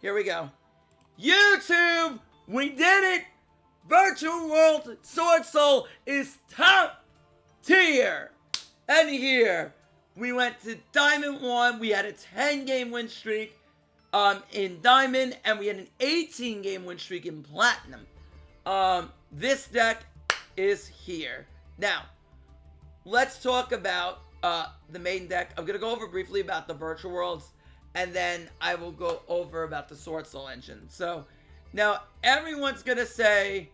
Here we go. YouTube, we did it! Virtual World Swordsoul is top tier! And here, we went to Diamond 1, we had a 10-game win streak in Diamond, and we had an 18-game win streak in Platinum. This deck is here. Now, let's talk about the main deck. I'm going to go over briefly about the Virtual Worlds, and then I will go over about the Swordsoul engine. So, now, everyone's going to say,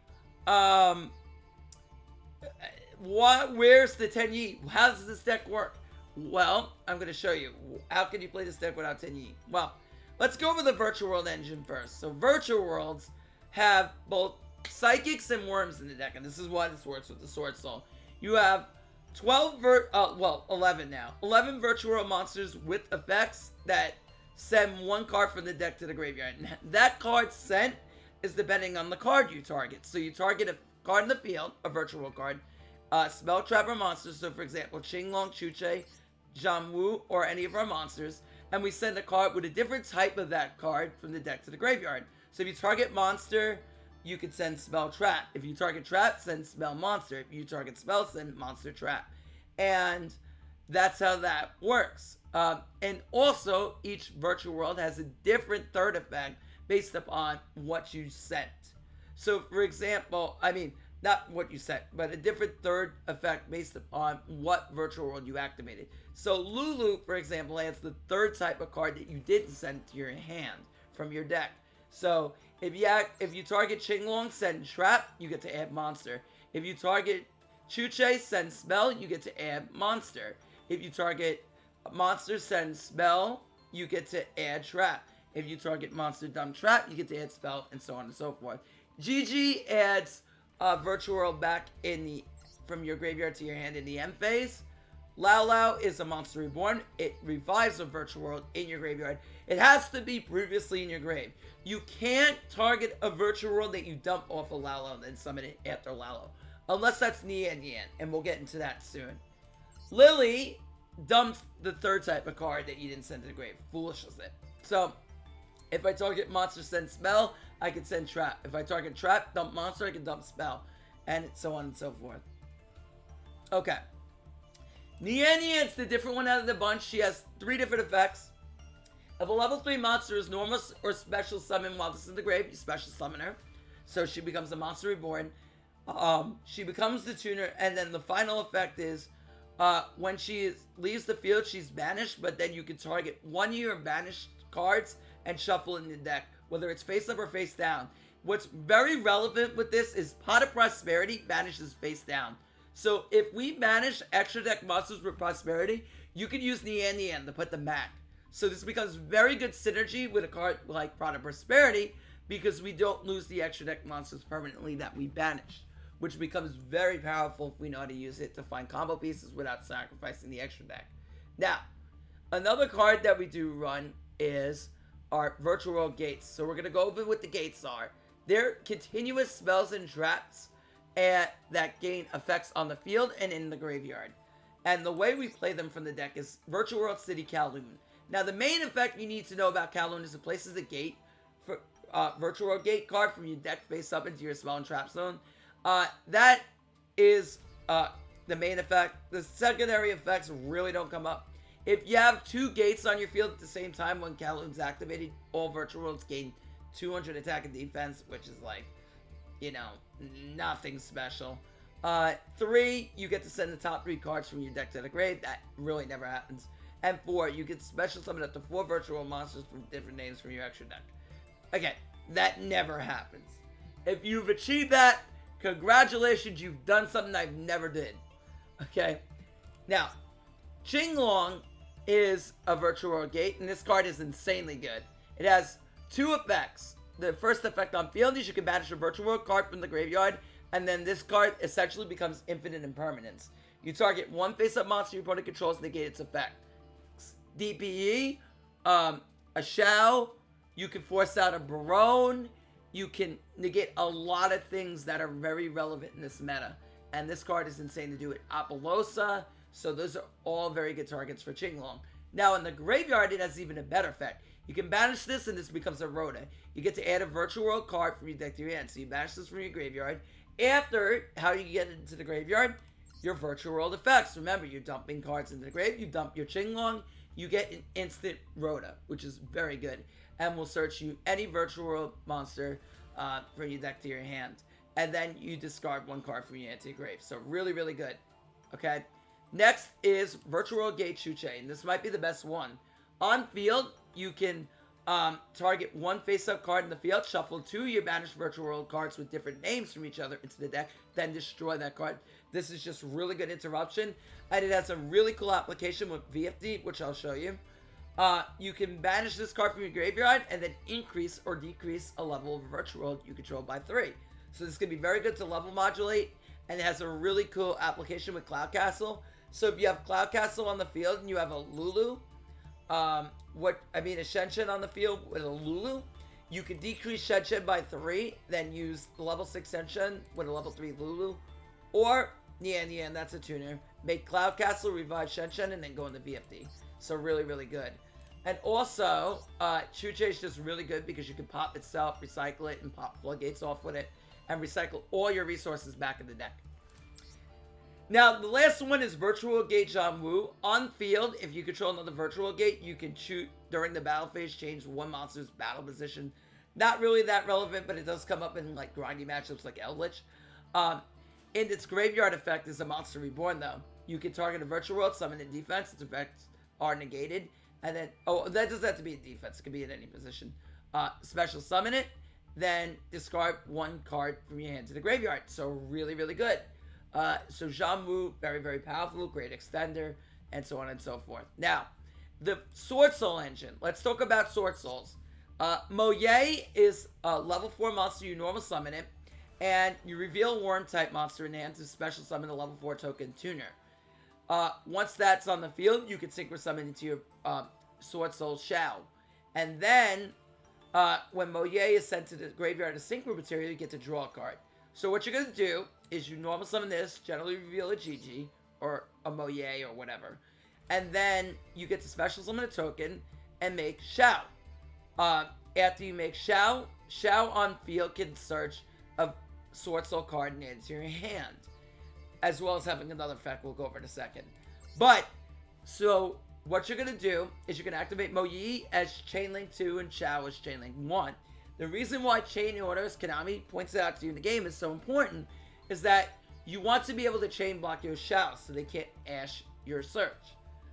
where's the 10 Yi? How does this deck work? Well, I'm going to show you. How can you play this deck without 10 Yi? Well, let's go over the Virtual World engine first. So, Virtual Worlds have both Psychics and Worms in the deck, and this is why this works with the Swordsoul. You have 11 now. 11 Virtual World monsters with effects that send one card from the deck to the graveyard. And that card sent is depending on the card you target. So you target a card in the field, a Virtual World card, spell, trap, or monster. So for example, Qinglong, Chuche, Jianwu, or any of our monsters. And we send a card with a different type of that card from the deck to the graveyard. So if you target monster, you could send spell, trap. If you target trap, send spell, monster. If you target spell, send monster, trap. And that's how that works. And also, each Virtual World has a different third effect based upon what you sent. So, for example, not what you sent, but a different third effect based upon what Virtual World you activated. So, Lulu, for example, has the third type of card that you didn't send to your hand from your deck. So, if you target Qinglong, send trap, you get to add monster. If you target Chuche, send spell, you get to add monster. If you target monster, send spell, you get to add trap. If you target monster, dump trap, you get to add spell, and so on and so forth. GG adds Virtual World back from your graveyard to your hand in the end phase. Lao Lao is a monster reborn. It revives a Virtual World in your graveyard. It has to be previously in your grave. You can't target a Virtual World that you dump off of Lao Lao and then summon it after Lao Lao. Unless that's Nian Yan, and we'll get into that soon. Lily dumps the third type of card that you didn't send to the grave. Foolish as it. So, if I target monster, send spell, I can send trap. If I target trap, dump monster, I can dump spell. And so on and so forth. Okay. Nian Yan's the different one out of the bunch. She has 3 different effects. If a level 3 monster is normal or special summon while this is in the grave, you special summon her. So she becomes a monster reborn. She becomes the tuner, and then the final effect is when she leaves the field, she's banished, but then you can target 1 year of banished cards and shuffle in the deck, whether it's face up or face down. What's very relevant with this is Pot of Prosperity banishes face down. So if we banish extra deck monsters with Prosperity, you can use Nian Yan to put them back. So this becomes very good synergy with a card like Pot of Prosperity, because we don't lose the extra deck monsters permanently that we banished, which becomes very powerful if we know how to use it to find combo pieces without sacrificing the extra deck. Now, another card that we do run is our Virtual World Gates. So we're going to go over what the gates are. They're continuous spells and traps that gain effects on the field and in the graveyard. And the way we play them from the deck is Virtual World City Kowloon. Now, the main effect you need to know about Kowloon is it places a gate, for Virtual World Gate card from your deck face up into your spell and trap zone. That is the main effect. The secondary effects really don't come up. If you have 2 gates on your field at the same time when Kowloon's activated, all Virtual Worlds gain 200 attack and defense, which is like, nothing special. 3, you get to send the top 3 cards from your deck to the grave. That really never happens. And 4, you get special summon up to 4 Virtual World monsters from different names from your extra deck. Again, that never happens. If you've achieved that, congratulations, you've done something I've never did. Okay? Now, Qinglong is a Virtual World Gate, and this card is insanely good. It has 2 effects. The first effect on field is you can banish a Virtual World card from the graveyard, and then this card essentially becomes infinite impermanence. You target 1 face-up monster your opponent controls, negate its effect. DPE, a Shao, you can force out a Barone, you can negate a lot of things that are very relevant in this meta. And this card is insane to do it. Apollosa, so those are all very good targets for Qinglong. Now in the graveyard, it has even a better effect. You can banish this, and this becomes a Rhoda. You get to add a Virtual World card from your deck to your hand. So you banish this from your graveyard. After, how do you get it into the graveyard? Your Virtual World effects. Remember, you're dumping cards into the grave. You dump your Qinglong. You get an instant Rhoda, which is very good. And will search you any Virtual World monster from your deck to your hand. And then you discard one card from your hand to your grave. So really, really good. Okay. Next is Virtual World Gate Chuche. And this might be the best one. On field, you can target one face-up card in the field, shuffle 2 of your banished Virtual World cards with different names from each other into the deck, then destroy that card. This is just really good interruption, and it has a really cool application with VFD, which I'll show you. You can banish this card from your graveyard, and then increase or decrease a level of Virtual World you control by 3. So this can be very good to level modulate, and it has a really cool application with Cloud Castle. So if you have Cloud Castle on the field, and you have a Lulu, a Shen on the field with a Lulu, you can decrease Shen by 3, then use the level 6 Shen with a level 3 Lulu, or Nian, that's a tuner. Make Cloud Castle, revive Shen, and then go into VFD. So really, really good. And also, Chuche is just really good because you can pop itself, recycle it, and pop floodgates off with it, and recycle all your resources back in the deck. Now, the last one is Virtual Gate Janwu. On field, if you control another Virtual Gate, you can shoot during the battle phase, change one monster's battle position. Not really that relevant, but it does come up in like grindy matchups like Eldritch. In its graveyard effect is a Monster Reborn, though. You can target a Virtual World, summon in defense. Its effects are negated. And then, that doesn't have to be in defense. It can be in any position. Special summon it, then discard one card from your hand to the graveyard. So really, really good. So Janwu, very, very powerful, great extender, and so on and so forth. Now, the Swordsoul engine. Let's talk about Swordsouls. Moye is a level 4 monster. You normal summon it, and you reveal Worm-type monster in hand to special summon a level 4 token tuner. Once that's on the field, you can synchro summon into your Swordsoul Shao. And then, when Moye is sent to the graveyard as synchro material, you get to draw a card. So what you're going to do is you normal summon this, generally reveal a Gigi, or a Moye, or whatever. And then you get to special summon a token, and make Shao. After you make Shao, Shao on field can search a Swordsoul card and add it to your hand. As well as having another effect we'll go over in a second. But, so, what you're going to do is you're going to activate Moye as Chainlink 2 and Shao as Chainlink 1. The reason why chain order, as Konami points it out to you in the game, is so important is that you want to be able to chain block your Shao so they can't ash your search.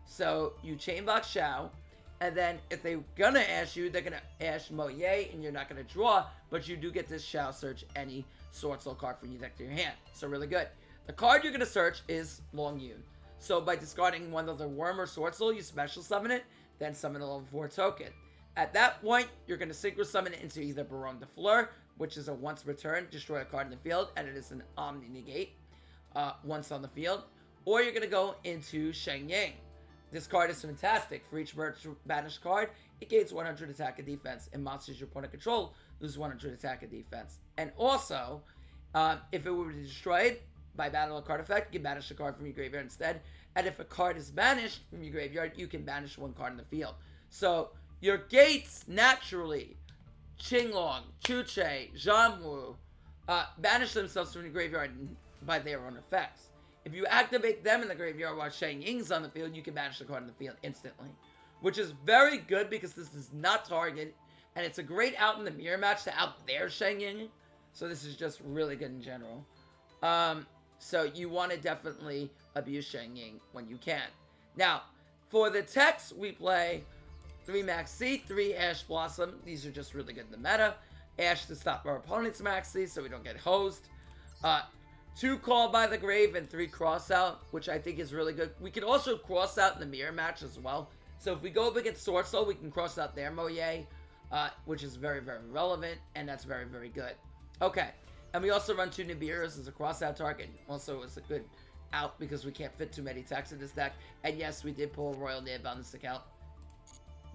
So you chain block Shao, and then if they're gonna ash you, they're gonna ash Moye, and you're not gonna draw, but you do get this Shao search any Swordsoul card from your deck to your hand. So really good. The card you're gonna search is Long Yun. So by discarding one of the Worm or Swordsoul, you special summon it, then summon a level 4 token. At that point, you're going to synchro summon it into either Baron de Fleur, which is a once return, destroy a card in the field, and it is an Omni Negate once on the field. Or you're going to go into Sheng Yang. This card is fantastic. For each banished card, it gains 100 attack and defense, and monsters your opponent control lose 100 attack and defense. And also, if it were destroyed by battle or card effect, you can banish a card from your graveyard instead. And if a card is banished from your graveyard, you can banish one card in the field. So, your gates, naturally, Qinglong, Chuche, Janwu, banish themselves from the graveyard by their own effects. If you activate them in the graveyard while Shang Ying's on the field, you can banish the card in the field instantly. Which is very good because this does not target, and it's a great out in the mirror match to out their Shang Ying. So this is just really good in general. So you want to definitely abuse Shang Ying when you can. Now, for the techs, we play 3 Max C, 3 Ash Blossom. These are just really good in the meta. Ash to stop our opponent's Max C so we don't get hosed. 2 Call by the Grave and 3 Cross Out, which I think is really good. We can also cross out in the mirror match as well. So if we go up against Swordsoul, we can cross out their Moye, which is very, very relevant, and that's very, very good. Okay, and we also run 2 Nibiru's as a cross out target. Also, it's a good out because we can't fit too many techs in this deck. And yes, we did pull a Royal Nib on this account.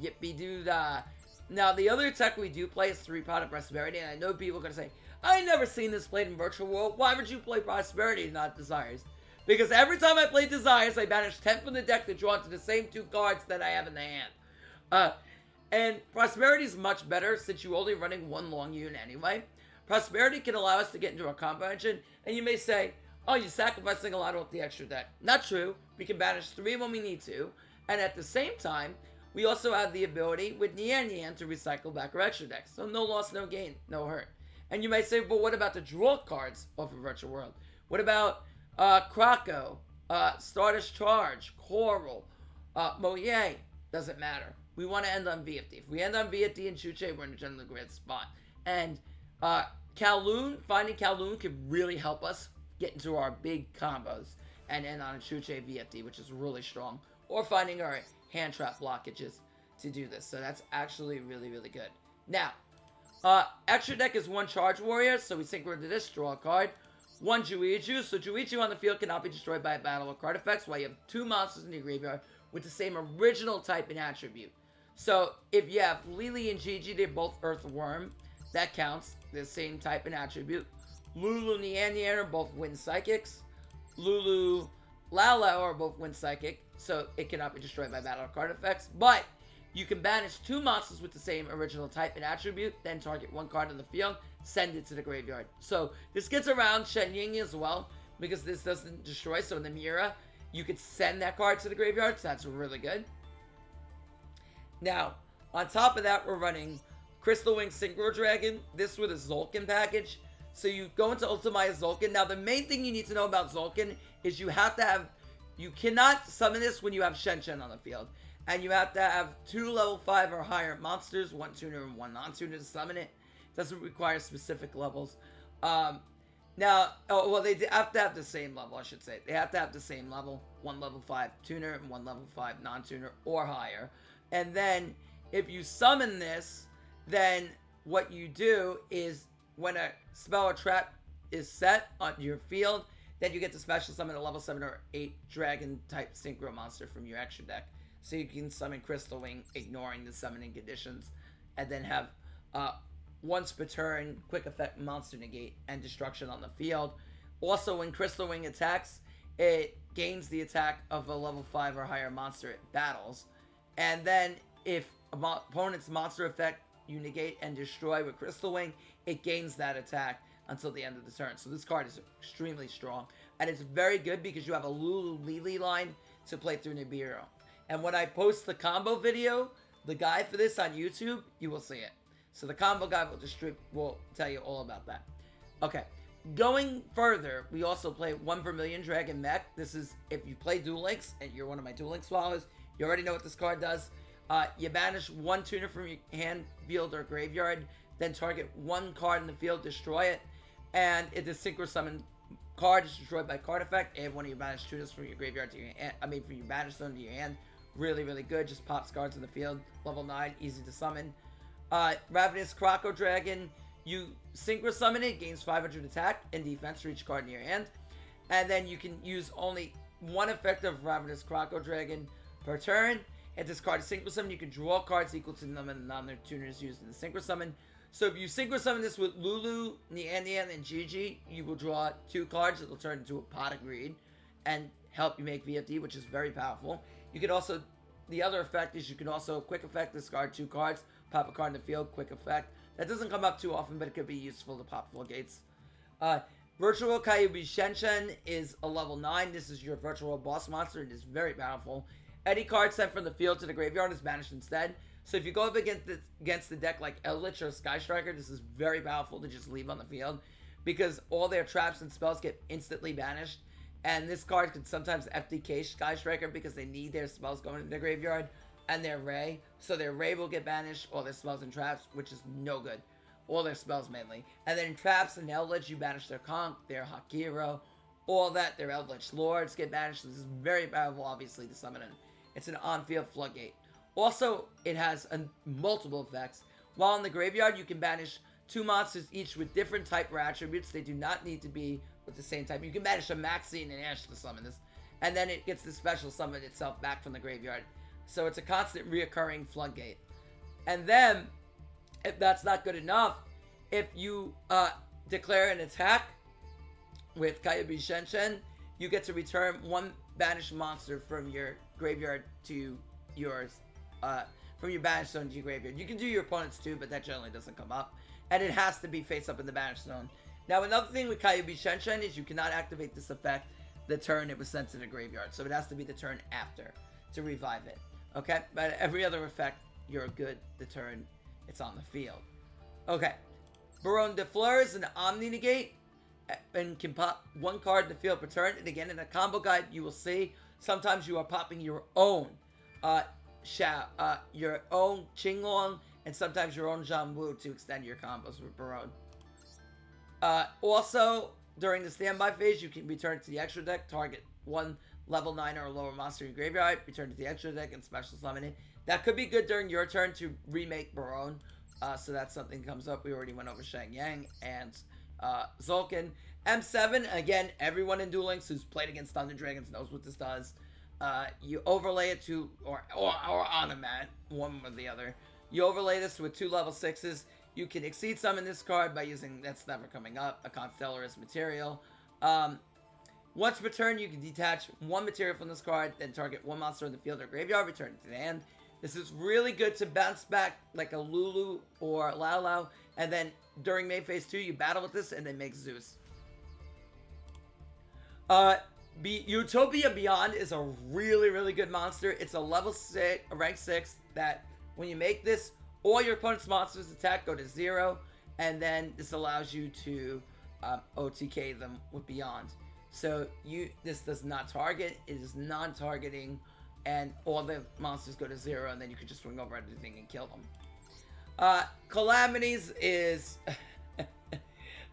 Yippee-doo-dah. Now, the other tech we do play is 3 Pot of Prosperity, and I know people are going to say, I never seen this played in Virtual World. Why would you play Prosperity and not Desires? Because every time I play Desires, I banish 10 from the deck to draw into the same 2 cards that I have in the hand. And Prosperity is much better since you're only running one long unit anyway. Prosperity can allow us to get into a combo engine, and you may say, oh, you're sacrificing a lot with the extra deck. Not true. We can banish 3 when we need to, and at the same time, we also have the ability with Nian to recycle back our extra decks. So no loss, no gain, no hurt. And you may say, but what about the draw cards off of Virtual World? What about Krakow, Stardust Charge, Coral, Moye? Doesn't matter. We want to end on VFD. If we end on VFD and Chuche, we're in a generally great spot. And Kowloon, finding Kowloon could really help us get into our big combos and end on a Chuche VFD, which is really strong. Or finding our hand trap blockages to do this. So that's actually really, really good. Now, extra deck is 1 Charge Warrior, so we synchro to this, draw a card. 1 Juiju, so Juiju on the field cannot be destroyed by a battle or card effects, while you have 2 monsters in your graveyard with the same original type and attribute. So if you have Lily and Gigi, they're both Earthworm, that counts, the same type and attribute. Lulu and Nian are both Wind Psychics. Lulu, Lao are both Wind Psychic, so it cannot be destroyed by battle or card effects, but you can banish 2 monsters with the same original type and attribute, then target 1 card on the field, send it to the graveyard. So this gets around Shen Ying as well, because this doesn't destroy, so in the Mira, you could send that card to the graveyard, so that's really good. Now, on top of that, we're running Crystal Wing Synchro Dragon, this with a Zolkin package. So you go into Ultimate Zolkin. Now, the main thing you need to know about Zolkin is you have to have, you cannot summon this when you have Shen on the field. And you have to have 2 level 5 or higher monsters, 1 tuner and 1 non-tuner to summon it. It doesn't require specific levels. Now, they have to have the same level, I should say. They have to have the same level, 1 level 5 tuner and 1 level 5 non-tuner or higher. And then, if you summon this, then what you do is, when a spell or trap is set on your field, then you get to special summon a level 7 or 8 dragon type synchro monster from your extra deck. So you can summon Crystal Wing, ignoring the summoning conditions, and then have once per turn, quick effect monster negate and destruction on the field. Also, when Crystal Wing attacks, it gains the attack of a level 5 or higher monster it battles. And then, if opponent's monster effect you negate and destroy with Crystal Wing, it gains that attack until the end of the turn. So this card is extremely strong. And it's very good because you have a Lulu Lily line to play through Nibiru. And when I post the combo video, the guide for this on YouTube, you will see it. So the combo guide will tell you all about that. Okay, going further, we also play 1 Vermilion Dragon Mech. This is, if you play Duel Links, and you're one of my Duel Links followers, you already know what this card does. You banish 1 tuner from your hand, field, or graveyard, then target 1 card in the field, destroy it, and if the synchro summon card is destroyed by card effect, add 1 of your banished tuners from your graveyard to your hand, from your banished zone to your hand. Really, really good. Just pops cards in the field. Level 9, easy to summon. Ravenous Krakow Dragon, you synchro summon it, gains 500 attack and defense for each card in your hand, and then you can use only 1 effect of Ravenous Krakow Dragon per turn. If this card is synchro summon, you can draw cards equal to the number of non-tuners used in the synchro summon. So if you synchro summon this with Lulu, Nian, and Gigi, you will draw 2 cards that will turn into a Pot of Greed and help you make VFD, which is very powerful. You can also, the other effect is you can also quick effect discard 2 cards, pop a card in the field, quick effect. That doesn't come up too often, but it could be useful to pop floodgates. Virtual Kyubi Shenshen is a level 9. This is your virtual boss monster. It is very powerful. Any card sent from the field to the graveyard is banished instead. So if you go up against the deck like Eldritch or Sky Striker, this is very powerful to just leave on the field, because all their traps and spells get instantly banished. And this card can sometimes FDK Sky Striker because they need their spells going into the graveyard and their Ray. So their Ray will get banished, all their spells and traps, which is no good. All their spells mainly. And then traps and Eldritch, you banish their Conch, their Hakiro, all that, their Eldritch Lords get banished. This is very powerful, obviously, to summon in. It's an on-field floodgate. Also, it has multiple effects. While in the graveyard, you can banish 2 monsters each with different type or attributes. They do not need to be with the same type. You can banish a Maxine and Ash to summon this. And then it gets the special summon itself back from the graveyard. So it's a constant reoccurring floodgate. And then, if that's not good enough, if you declare an attack with Kyubi Shenshen, you get to return 1 banished monster from your graveyard to yours. from your banish zone to your graveyard. You can do your opponent's too, but that generally doesn't come up. And it has to be face up in the banish zone. Now, another thing with Kyuubi Shenshen is you cannot activate this effect the turn it was sent to the graveyard. So it has to be the turn after to revive it. Okay? But every other effect, you're good the turn it's on the field. Okay. Baronne de Fleur is an Omni Negate and can pop one card in the field per turn. And again, in a combo guide, you will see sometimes you are popping your own Qinglong and sometimes your own Zhangwu to extend your combos with Baronne. Also, during the standby phase, you can return to the extra deck, target one level 9 or lower monster in your graveyard, return to the extra deck, and special summon it. That could be good during your turn to remake Baronne. So that's something that comes up. We already went over Shang Yang and Zulkin. M7, again, everyone in Duel Links who's played against Thunder Dragons knows what this does. You overlay it to, or on a mat, one or the other. You overlay this with 2 level 6s. You can exceed summon this card by using, that's never coming up, a Constellarist material. Once per turn, you can detach 1 material from this card, then target 1 monster in the field or graveyard, return it to the hand. This is really good to bounce back like a Lulu or Lao Lao, and then during main phase 2, you battle with this and then make Zeus. Utopia Beyond is a really, really good monster. It's a level 6, a rank 6, that when you make this, all your opponent's monsters attack go to 0, and then this allows you to OTK them with Beyond. So this does not target, it is non-targeting, and all the monsters go to 0, and then you can just swing over everything and kill them. Calamities is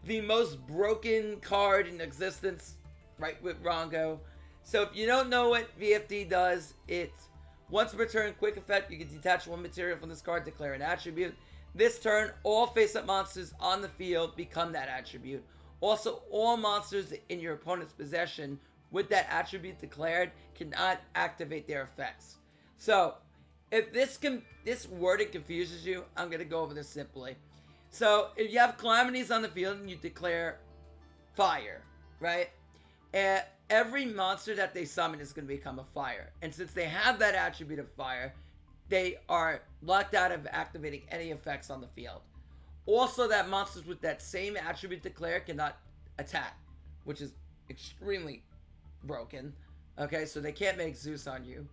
the most broken card in existence, right, with Rongo. So if you don't know what VFD does, it's once per turn, quick effect, you can detach 1 material from this card, declare an attribute. This turn, all face-up monsters on the field become that attribute. Also, all monsters in your opponent's possession with that attribute declared cannot activate their effects. So, if this wording confuses you, I'm going to go over this simply. So, if you have calamities on the field and you declare fire, right? Every monster that they summon is going to become a fire. And since they have that attribute of fire, they are locked out of activating any effects on the field. Also, that monsters with that same attribute declared cannot attack, which is extremely broken. Okay, so they can't make Zeus on you.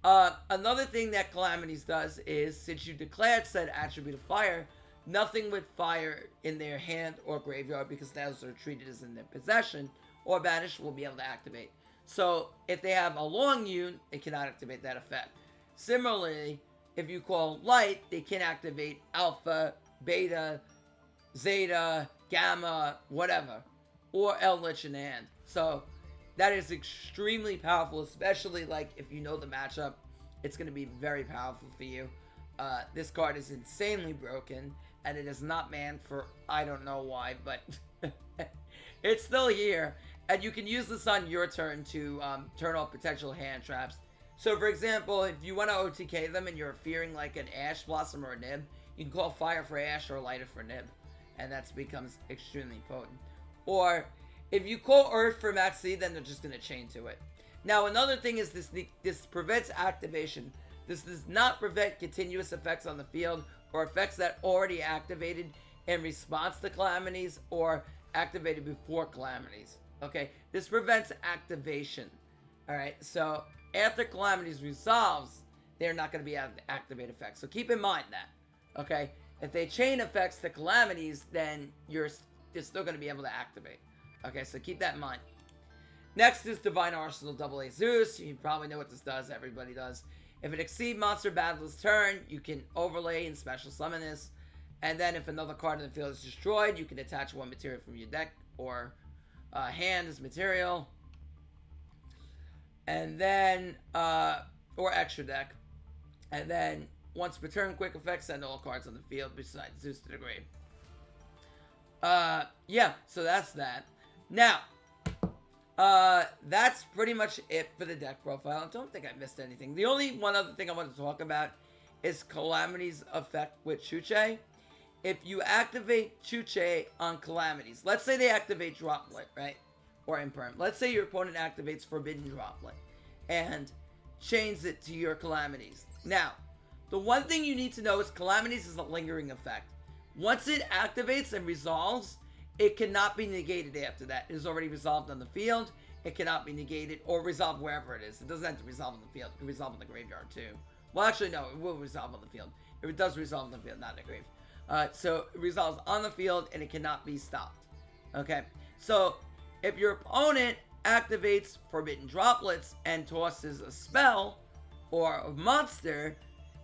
Another thing that Calamities does is, since you declared said attribute of fire, nothing with fire in their hand or graveyard, because those are treated as in their possession or banished, will be able to activate. So if they have a long Yun, they cannot activate that effect. Similarly, if you call light, they can activate alpha, beta, zeta, gamma, whatever, or Eldritch in hand. So that is extremely powerful, especially like if you know the matchup. It's going to be very powerful for you. This card is insanely broken, and it is not manned for I don't know why, but it's still here. And you can use this on your turn to turn off potential hand traps. So, for example, if you want to OTK them and you're fearing like an Ash Blossom or a Nib, you can call Fire for Ash or Lighter for Nib, and that becomes extremely potent. Or if you call Earth for Maxi, then they're just going to chain to it. Now, another thing is this prevents activation. This does not prevent continuous effects on the field or effects that already activated in response to calamities or activated before calamities. Okay, this prevents activation. Alright, so after calamities resolves, they're not going to be able to activate effects. So keep in mind that. Okay, if they chain effects to calamities, then you're still going to be able to activate. Okay, so keep that in mind. Next is Divine Arsenal AA Zeus. You probably know what this does. Everybody does. If it exceeds monster battle's turn, you can overlay and special summon this. And then if another card in the field is destroyed, you can attach 1 material from your deck or hand as material. And then, or extra deck. And then, once per turn, quick effect, send all cards on the field besides Zeus to the grave. Yeah, so that's that. Now, that's pretty much it for the deck profile. I don't think I missed anything. The only one other thing I want to talk about is Calamities effect with Chuche. If you activate Chuche on Calamities, let's say they activate Droplet, right? Or Imperm. Let's say your opponent activates Forbidden Droplet and chains it to your Calamities. Now, The one thing you need to know is calamities is a lingering effect. Once it activates and resolves, it cannot be negated after that. It is already resolved on the field. It cannot be negated or resolved wherever it is. It doesn't have to resolve on the field. It can resolve in the graveyard too. Well, actually, no, it will resolve on the field. If it does resolve on the field, not in the grave. So it resolves on the field and it cannot be stopped. Okay, so if your opponent activates Forbidden Droplets and tosses a spell or a monster,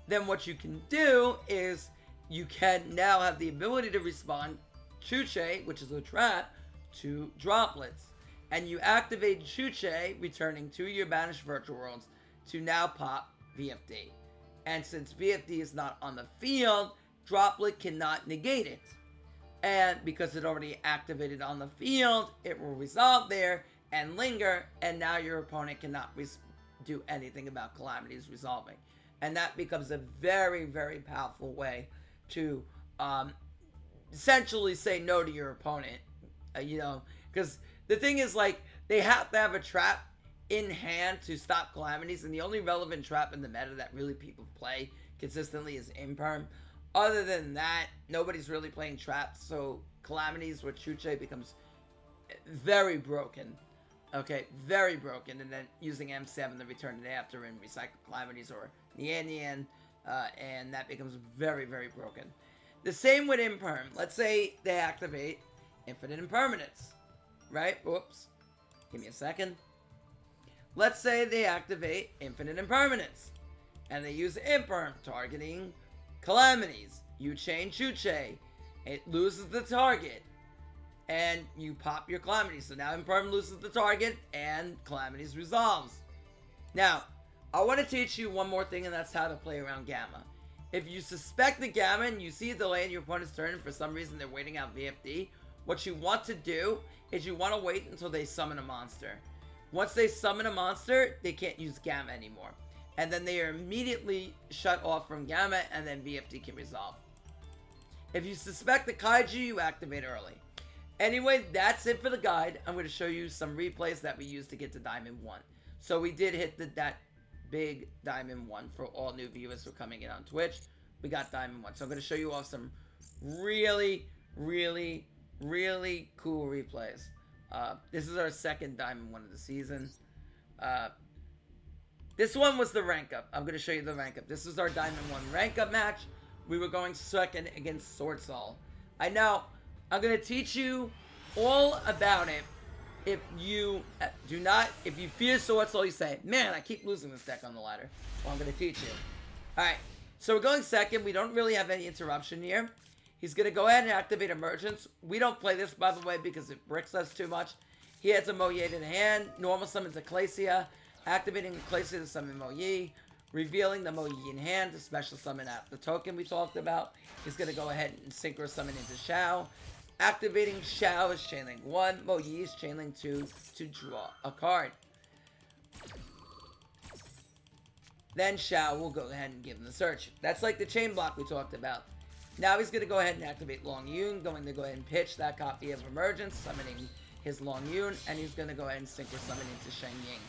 then what you can do is you can now have the ability to respond Chuche, which is a trap, to droplets. And you activate Chuche, returning to your banished virtual worlds to now pop VFD. And since VFD is not on the field, droplet cannot negate it. And because it already activated on the field, it will resolve there and linger, and now your opponent cannot do anything about calamities resolving. And that becomes a very, very powerful way to essentially say no to your opponent, because the thing is, like, they have to have a trap in hand to stop calamities, and the only relevant trap in the meta that really people play consistently is Imperm. Other than that, nobody's really playing traps, so calamities with Chuche becomes very broken. Okay, very broken, and then using M7 to return it after and recycle calamities or Nian, and that becomes very, very broken. The same with Imperm. Let's say they activate Infinite Impermanence, right? Oops. Give me a second. Let's say they activate Infinite Impermanence, and they use Imperm, targeting calamities. You chain Chuche. It loses the target, and you pop your calamities. So now Imperm loses the target, and calamities resolves. Now, I want to teach you one more thing, and that's how to play around Gamma. If you suspect the Gamma and you see a delay in your opponent's turn and for some reason they're waiting out VFD, what you want to do is you want to wait until they summon a monster. Once they summon a monster, they can't use Gamma anymore. And then they are immediately shut off from Gamma, and then VFD can resolve. If you suspect the Kaiju, you activate early. Anyway, that's it for the guide. I'm going to show you some replays that we used to get to Diamond 1. So we did hit that big Diamond 1 for all new viewers who are coming in on Twitch. We got Diamond 1. So I'm going to show you all some really, really, really cool replays. This is our second Diamond 1 of the season. This one was the rank up. I'm going to show you the rank up. This is our Diamond 1 rank up match. We were going second against Swordsoul. I know, I'm going to teach you all about it. If you fear Swordsoul, you say, man, I keep losing this deck on the ladder. Well, I'm going to teach you. Alright, so we're going second. We don't really have any interruption here. He's going to go ahead and activate Emergence. We don't play this, by the way, because it bricks us too much. He has a Moye in hand. Normal summons Ecclesia. Activating Ecclesia to summon Moye. Revealing the Moye in hand to special summon out the token we talked about. He's going to go ahead and synchro summon into Shao. Activating Shao is Chainlink 1. Moye is Chainlink 2 to draw a card. Then Shao will go ahead and give him the search. That's like the chain block we talked about. Now he's going to go ahead and activate Long Yun. Going to go ahead and pitch that copy of Emergence, summoning his Long Yun. And he's going to go ahead and synchro summon into Sheng Ying.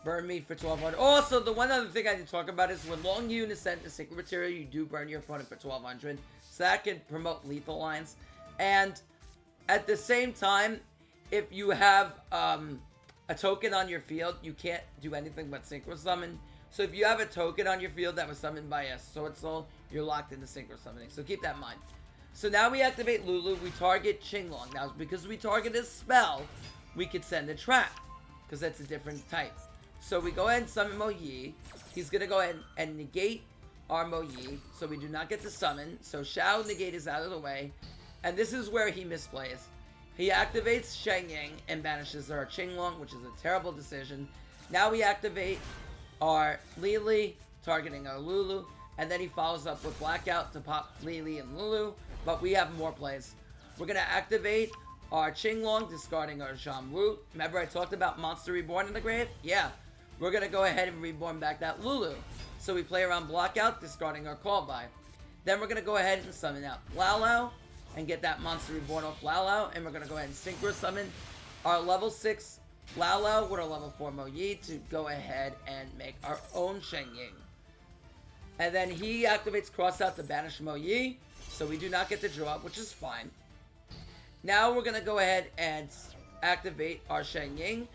Burn me for 1200. Also, the one other thing I need to talk about is when Long Yun is sent to Sacred Material, you do burn your opponent for 1200. So that can promote lethal lines. And at the same time, if you have a token on your field, you can't do anything but synchro summon. So if you have a token on your field that was summoned by a Swordsoul, you're locked into synchro summoning. So keep that in mind. So now we activate Lulu. We target Qinglong. Now, because we target a spell, we could send a trap, because that's a different type. So we go ahead and summon Moye. He's going to go ahead and negate our Moye, so we do not get to summon. So Shao negate is out of the way. And this is where he misplays. He activates Sheng Ying and banishes our Qinglong, which is a terrible decision. Now we activate our Lili, targeting our Lulu. And then he follows up with Blackout to pop Lili and Lulu. But we have more plays. We're going to activate our Qinglong, discarding our Zhamwu. Remember I talked about Monster Reborn in the grave? Yeah. We're going to go ahead and reborn back that Lulu. So we play around Blackout, discarding our Callby. Then we're going to go ahead and summon out Lao Lao and get that Monster Reborn off Lao Lao. And we're going to go ahead and synchro summon our level 6 Lao Lao with our level 4 Moye to go ahead and make our own Sheng Ying. And then he activates cross out to banish Mo Yi, so we do not get the draw, which is fine. Now we're going to go ahead and activate our Shen Ying,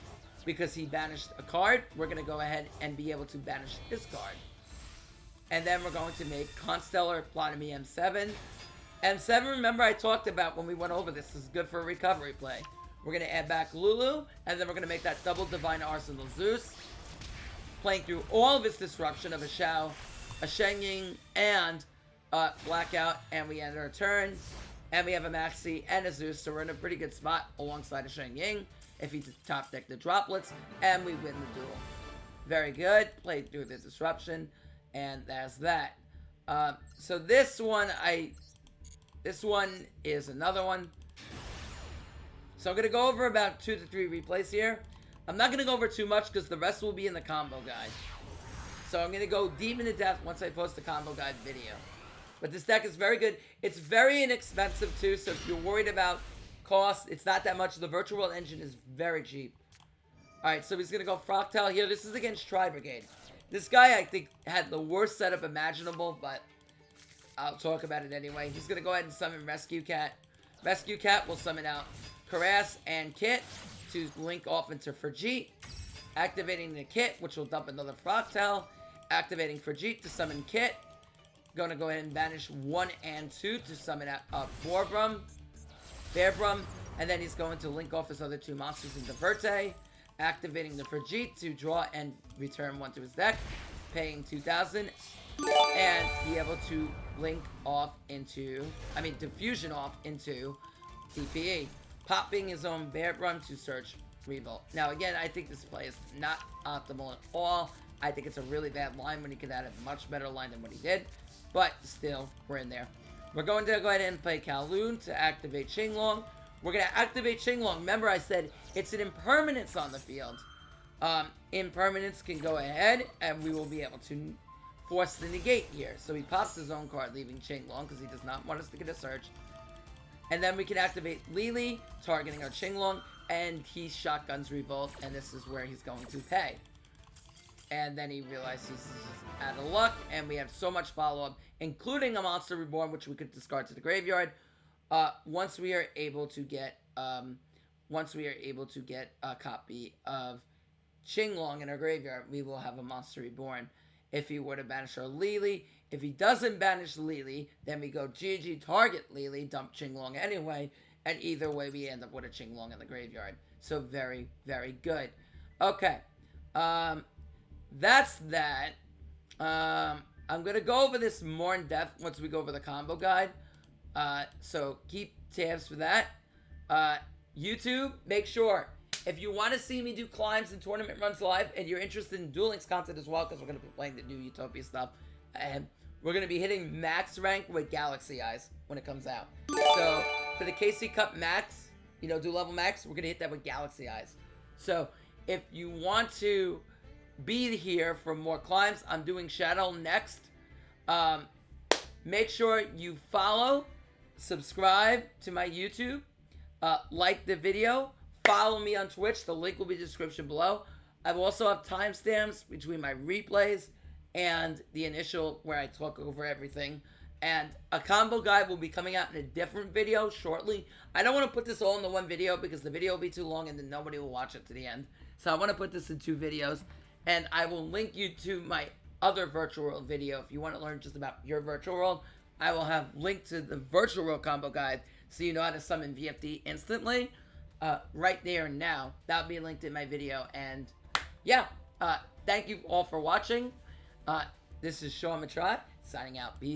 because he banished a card. We're going to go ahead and be able to banish his card. And then we're going to make Constellar Plotomy M7. M7, remember I talked about when we went over this, is good for a recovery play. We're going to add back Lulu, and then we're going to make that double Divine Arsenal Zeus, playing through all of its disruption of a Xiao, a Shen Ying, and Blackout, and we end our turn. And we have a Maxi and a Zeus, so we're in a pretty good spot alongside a Shen Ying if he top deck the droplets, and we win the duel. Very good. Played through the disruption, and that's that. So this one is another one. So I'm going to go over about 2 to 3 replays here. I'm not going to go over too much because the rest will be in the combo guide. So I'm going to go deep into depth once I post the combo guide video. But this deck is very good. It's very inexpensive too, so if you're worried about cost, it's not that much. The Virtual World engine is very cheap. Alright, so he's going to go Fractal here. This is against Tri Brigade. This guy, I think, had the worst setup imaginable, but I'll talk about it anyway. He's going to go ahead and summon Rescue Cat. Rescue Cat will summon out Karas and Kit to link off into Ferjeet. Activating the Kit, which will dump another Fractal. Activating Ferjeet to summon Kit. Going to go ahead and banish 1 and 2 to summon out Bearbrum. And then he's going to link off his other 2 monsters into Verte. Activating the Ferjeet to draw and return 1 to his deck. Paying 2,000. And be able to link off into, diffusion off into TPE. Popping his own Bearbrum to search Revolt. Now again, I think this play is not optimal at all. I think it's a really bad line when he could have a much better line than what he did. But still, we're in there. We're going to go ahead and play Kowloon to activate Qinglong. We're going to activate Qinglong. Remember I said it's an impermanence on the field. Impermanence can go ahead and we will be able to force the negate here. So he pops his own card, leaving Qinglong because he does not want us to get a search. And then we can activate Lili, targeting our Qinglong, and he shotguns Revolt, and this is where he's going to pay. And then he realizes he's out of luck, and we have so much follow-up, including a Monster Reborn, which we could discard to the graveyard. Once we are able to get a copy of Qinglong in our graveyard, we will have a Monster Reborn. If he were to banish our Lili, if he doesn't banish Lili, then we go GG, target Lili, dump Qinglong anyway, and either way we end up with a Qinglong in the graveyard. So very, very good. Okay. That's that. I'm going to go over this more in depth once we go over the combo guide. So keep tabs for that. YouTube, make sure, if you want to see me do climbs and tournament runs live, and you're interested in Duel Links content as well, because we're going to be playing the new Utopia stuff, and we're going to be hitting max rank with Galaxy Eyes when it comes out. So for the KC Cup max, do level max, we're going to hit that with Galaxy Eyes. So if you want to be here for more climbs, I'm doing Shadow next. Make sure you follow, subscribe to my YouTube, like the video, follow me on Twitch. The link will be in the description below. I will also have timestamps between my replays and the initial where I talk over everything. And a combo guide will be coming out in a different video shortly. I don't want to put this all in the one video because the video will be too long and then nobody will watch it to the end. So I want to put this in 2 videos. And I will link you to my other Virtual World video if you want to learn just about your Virtual World. I will have linked to the Virtual World combo guide so you know how to summon VFD instantly. Right there and now. That'll be linked in my video. And yeah, thank you all for watching. This is Sean Matrai signing out. Peace.